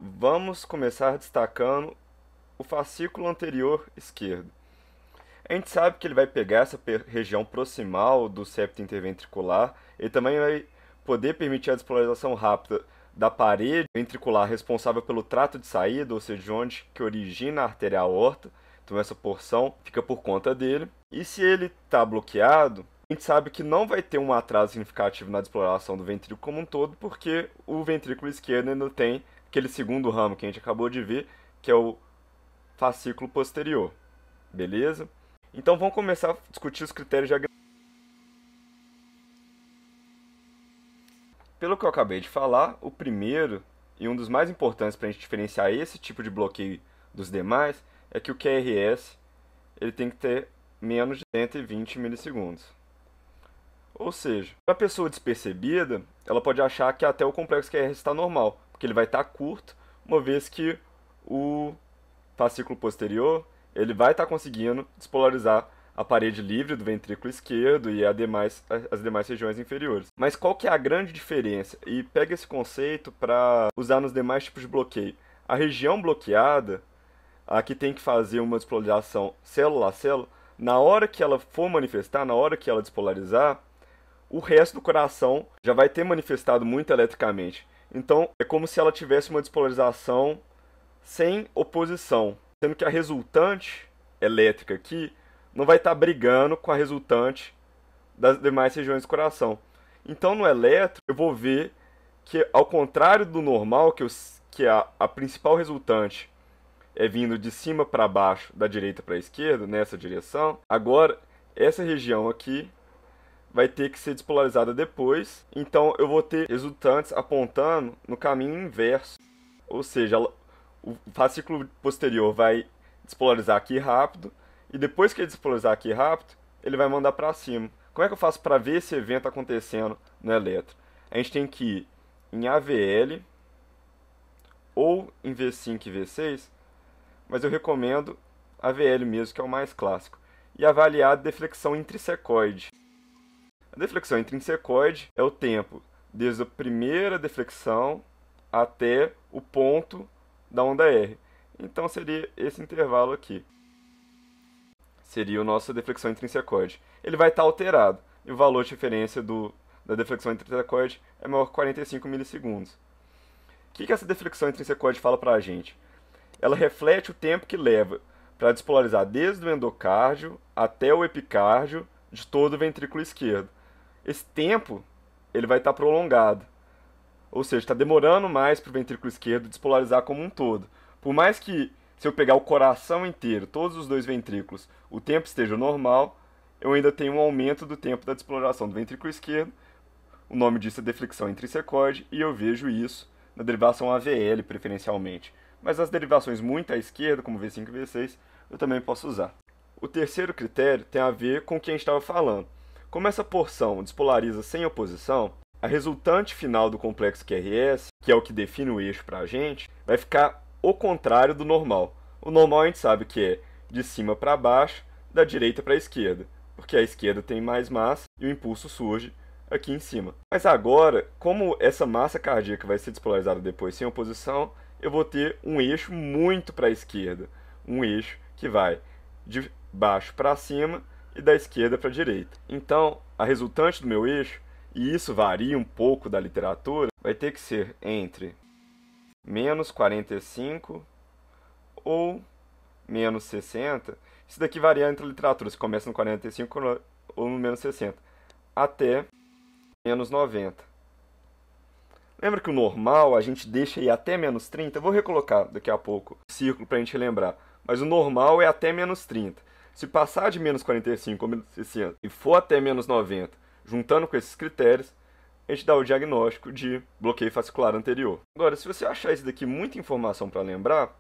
Vamos começar destacando o fascículo anterior esquerdo. A gente sabe que ele vai pegar essa região proximal do septo interventricular. Ele também vai poder permitir a despolarização rápida da parede ventricular responsável pelo trato de saída, ou seja, de onde que origina a artéria aorta. Então essa porção fica por conta dele. E se ele está bloqueado, a gente sabe que não vai ter um atraso significativo na despolarização do ventrículo como um todo, porque o ventrículo esquerdo ainda tem aquele segundo ramo que a gente acabou de ver, que é o fascículo posterior. Beleza? Então vamos começar a discutir os critérios de. Pelo que eu acabei de falar, o primeiro e um dos mais importantes para a gente diferenciar esse tipo de bloqueio dos demais é que o QRS ele tem que ter menos de 120 milissegundos. Ou seja, para a pessoa despercebida, ela pode achar que até o complexo QRS está normal, porque ele vai estar curto, uma vez que o fascículo posterior ele vai estar conseguindo despolarizar a parede livre do ventrículo esquerdo e as demais regiões inferiores. Mas qual que é a grande diferença? E pega esse conceito para usar nos demais tipos de bloqueio. A região bloqueada, a que tem que fazer uma despolarização célula a célula, na hora que ela for manifestar, na hora que ela despolarizar, o resto do coração já vai ter manifestado muito eletricamente. Então é como se ela tivesse uma despolarização sem oposição, sendo que a resultante elétrica aqui não vai estar brigando com a resultante das demais regiões do coração. Então no eletro eu vou ver que, ao contrário do normal, que a principal resultante é vindo de cima para baixo, da direita para a esquerda, nessa direção, agora essa região aqui vai ter que ser despolarizada depois. Então eu vou ter resultantes apontando no caminho inverso. Ou seja, o fascículo posterior vai despolarizar aqui rápido, e depois que ele despolarizar aqui rápido, ele vai mandar para cima. Como é que eu faço para ver esse evento acontecendo no eletro? A gente tem que ir em AVL ou em V5 e V6, mas eu recomendo AVL mesmo, que é o mais clássico, e avaliar a deflexão intrinsecoide. A deflexão intrinsecoide é o tempo desde a primeira deflexão até o ponto da onda R. Então seria esse intervalo aqui. Seria a nossa deflexão intrinsecoide. Ele vai estar alterado, e o valor de referência da deflexão intrinsecoide é maior que 45 milissegundos. O que essa deflexão intrinsecoide fala para a gente? Ela reflete o tempo que leva para despolarizar desde o endocárdio até o epicárdio de todo o ventrículo esquerdo. Esse tempo ele vai estar prolongado, ou seja, está demorando mais para o ventrículo esquerdo despolarizar como um todo. Por mais que, se eu pegar o coração inteiro, todos os dois ventrículos, o tempo esteja normal, eu ainda tenho um aumento do tempo da despolarização do ventrículo esquerdo. O nome disso é deflexão intrinsecoide, e eu vejo isso na derivação AVL preferencialmente. Mas as derivações muito à esquerda, como V5 e V6, eu também posso usar. O terceiro critério tem a ver com o que a gente estava falando. Como essa porção despolariza sem oposição, a resultante final do complexo QRS, que é o que define o eixo para a gente, vai ficar o contrário do normal. O normal a gente sabe que é de cima para baixo, da direita para a esquerda, porque a esquerda tem mais massa e o impulso surge aqui em cima. Mas agora, como essa massa cardíaca vai ser despolarizada depois sem oposição, eu vou ter um eixo muito para a esquerda, um eixo que vai de baixo para cima e da esquerda para a direita. Então, a resultante do meu eixo, e isso varia um pouco da literatura, vai ter que ser entre menos 45 ou menos 60. Isso daqui varia entre a literatura, se começa no 45 ou no menos 60, até menos 90. Lembra que o normal a gente deixa ir até menos 30? Eu vou recolocar daqui a pouco o círculo para a gente lembrar. Mas o normal é até menos 30. Se passar de menos 45 ou menos 60 e for até menos 90, juntando com esses critérios, a gente dá o diagnóstico de bloqueio fascicular anterior. Agora, se você achar isso daqui muita informação para lembrar,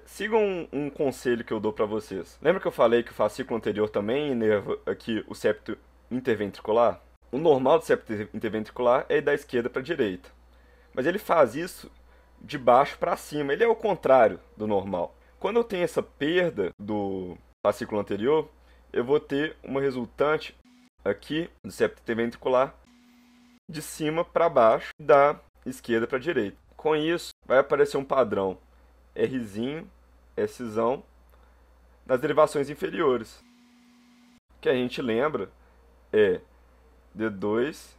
siga um conselho que eu dou para vocês. Lembra que eu falei que o fascículo anterior também inerva aqui o septo interventricular? O normal do septo interventricular é ir da esquerda para a direita. Mas ele faz isso de baixo para cima. Ele é o contrário do normal. Quando eu tenho essa perda do fascículo anterior, eu vou ter uma resultante aqui do septo interventricular de cima para baixo, da esquerda para a direita. Com isso, vai aparecer um padrão Rzinho, Szão, nas derivações inferiores. O que a gente lembra é D2,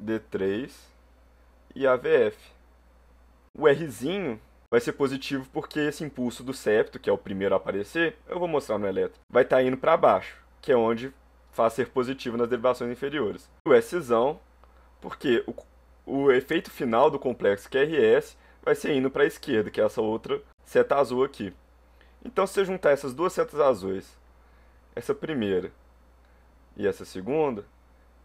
D3 e AVF. O Rzinho vai ser positivo porque esse impulso do septo, que é o primeiro a aparecer, eu vou mostrar no elétron, vai estar indo para baixo, que é onde faz ser positivo nas derivações inferiores. O Szão, porque o efeito final do complexo QRS vai ser indo para a esquerda, que é essa outra seta azul aqui. Então, se você juntar essas duas setas azuis, essa primeira e essa segunda,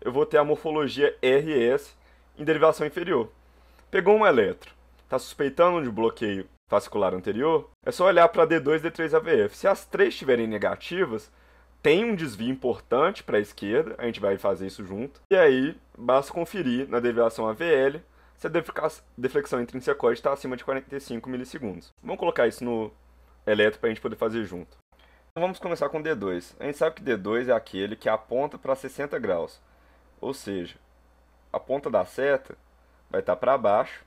eu vou ter a morfologia RS em derivação inferior. Pegou um elétron, está suspeitando de bloqueio fascicular anterior, é só olhar para D2, D3, AVF. Se as três estiverem negativas, tem um desvio importante para a esquerda, a gente vai fazer isso junto, e aí basta conferir na derivação AVL se a deflexão intrínsecoide está acima de 45 milissegundos. Vamos colocar isso no elétron para a gente poder fazer junto. Então vamos começar com D2. A gente sabe que D2 é aquele que aponta para 60 graus, ou seja, a ponta da seta vai estar para baixo,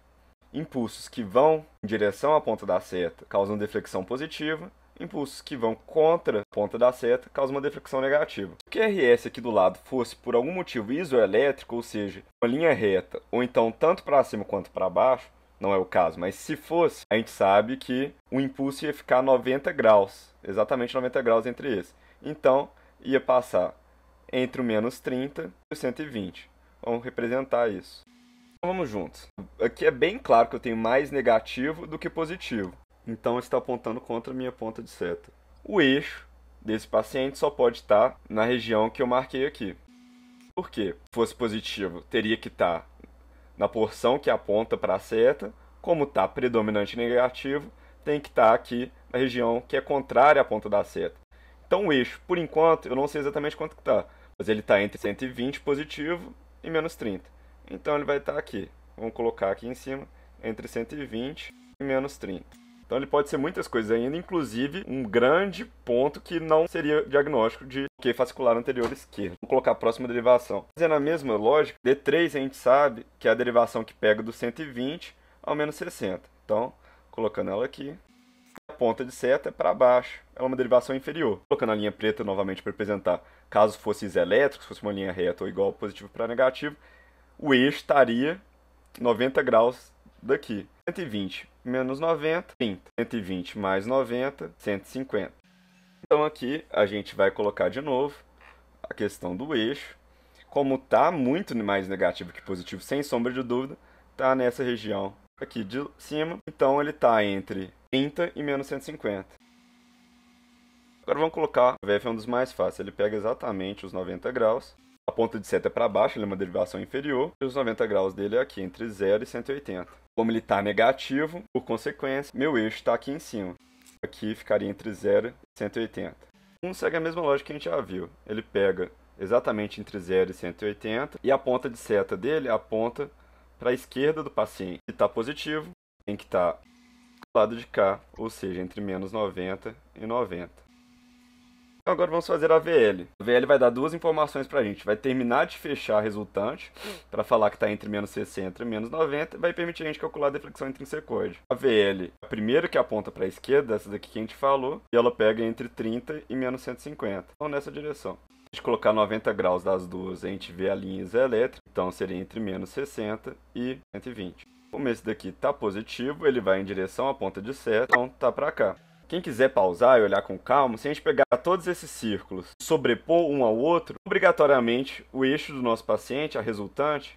impulsos que vão em direção à ponta da seta causam deflexão positiva, impulsos que vão contra a ponta da seta causam uma deflexão negativa. Se o QRS aqui do lado fosse por algum motivo isoelétrico, ou seja, uma linha reta, ou então tanto para cima quanto para baixo, não é o caso, mas se fosse, a gente sabe que o impulso ia ficar 90 graus, exatamente 90 graus entre esses. Então, ia passar entre o menos 30 e o 120. Vamos representar isso. Então, vamos juntos. Aqui é bem claro que eu tenho mais negativo do que positivo. Então, está apontando contra a minha ponta de seta. O eixo desse paciente só pode estar na região que eu marquei aqui. Por quê? Se fosse positivo, teria que estar na porção que aponta para a seta. Como está predominante negativo, tem que estar aqui na região que é contrária à ponta da seta. Então, o eixo, por enquanto, eu não sei exatamente quanto está, mas ele está entre 120 positivo e menos 30. Então, ele vai estar aqui. Vamos colocar aqui em cima, entre 120 e menos 30. Então ele pode ser muitas coisas ainda, inclusive um grande ponto que não seria diagnóstico de bloqueio fascicular anterior esquerdo. Vamos colocar a próxima derivação. Fazendo a mesma lógica, D3 a gente sabe que é a derivação que pega do 120 ao menos 60. Então, colocando ela aqui, a ponta de seta é para baixo, é uma derivação inferior. Colocando a linha preta novamente para representar, caso fosse iselétrico, se fosse uma linha reta ou igual positivo para negativo, o eixo estaria 90 graus daqui. 120 menos 90, 30. 120 mais 90, 150. Então aqui a gente vai colocar de novo a questão do eixo. Como está muito mais negativo que positivo, sem sombra de dúvida, está nessa região aqui de cima. Então ele está entre 30 e menos 150. Agora vamos colocar, o VF é um dos mais fáceis, ele pega exatamente os 90 graus. A ponta de seta é para baixo, ele é uma derivação inferior, e os 90 graus dele é aqui, entre 0 e 180. Como ele está negativo, por consequência, meu eixo está aqui em cima. Aqui ficaria entre 0 e 180. Segue a mesma lógica que a gente já viu. Ele pega exatamente entre 0 e 180, e a ponta de seta dele aponta para a esquerda do paciente. Se está positivo, tem que estar do lado de cá, ou seja, entre menos 90 e 90. Agora vamos fazer a VL. A VL vai dar duas informações para a gente. Vai terminar de fechar a resultante, para falar que está entre menos 60 e menos 90, e vai permitir a gente calcular a deflexão intrínsecoide. A VL é a primeira que aponta para a esquerda, essa daqui que a gente falou, e ela pega entre 30 e menos 150. Então, nessa direção. Se a gente colocar 90 graus das duas, a gente vê a linha isoelétrica, então seria entre menos 60 e 120. Como esse daqui está positivo, ele vai em direção à ponta de seta, então está para cá. Quem quiser pausar e olhar com calma, se a gente pegar todos esses círculos e sobrepor um ao outro, obrigatoriamente o eixo do nosso paciente, a resultante,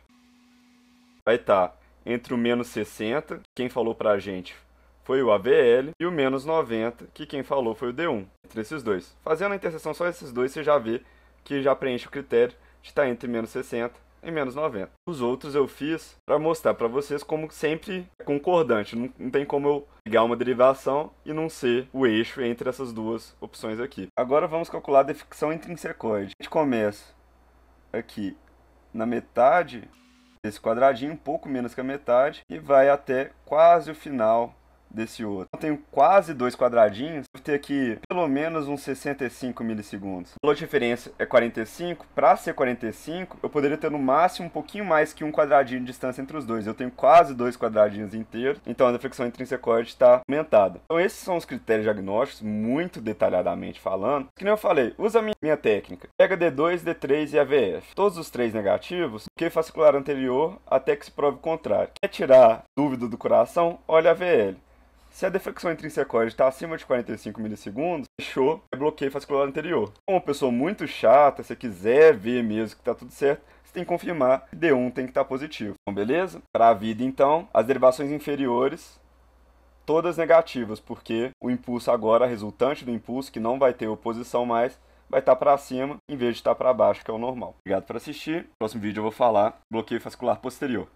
vai estar entre o menos 60, quem falou pra gente foi o AVL, e o menos 90, que quem falou foi o D1. Entre esses dois. Fazendo a interseção só esses dois, você já vê que já preenche o critério de estar entre menos 60 e menos 90. Os outros eu fiz para mostrar para vocês como sempre é concordante. Não tem como eu pegar uma derivação e não ser o eixo entre essas duas opções aqui. Agora vamos calcular a deflexão intrínsecoide. A gente começa aqui na metade desse quadradinho, um pouco menos que a metade, e vai até quase o final desse outro. Eu tenho quase 2 quadradinhos, eu vou ter aqui pelo menos uns 65 milissegundos. O valor de referência é 45, para ser 45, eu poderia ter no máximo um pouquinho mais que um quadradinho de distância entre os dois. Eu tenho quase 2 quadradinhos inteiros, então a deflexão intrínsecoide está aumentada. Então esses são os critérios diagnósticos, muito detalhadamente falando. Que nem eu falei, usa a minha técnica. Pega D2, D3 e AVF. Todos os 3 negativos, bloqueio fascicular anterior até que se prove o contrário. Quer tirar dúvida do coração? Olha a VL. Se a deflexão intrínsecoide está acima de 45 milissegundos, fechou, é bloqueio fascicular anterior. Como uma pessoa muito chata, se quiser ver mesmo que está tudo certo, você tem que confirmar que D1 tem que estar positivo. Então, beleza? Para a vida, então, as derivações inferiores, todas negativas, porque o impulso agora, a resultante do impulso, que não vai ter oposição mais, vai estar para cima em vez de estar para baixo, que é o normal. Obrigado por assistir. No próximo vídeo eu vou falar bloqueio fascicular posterior.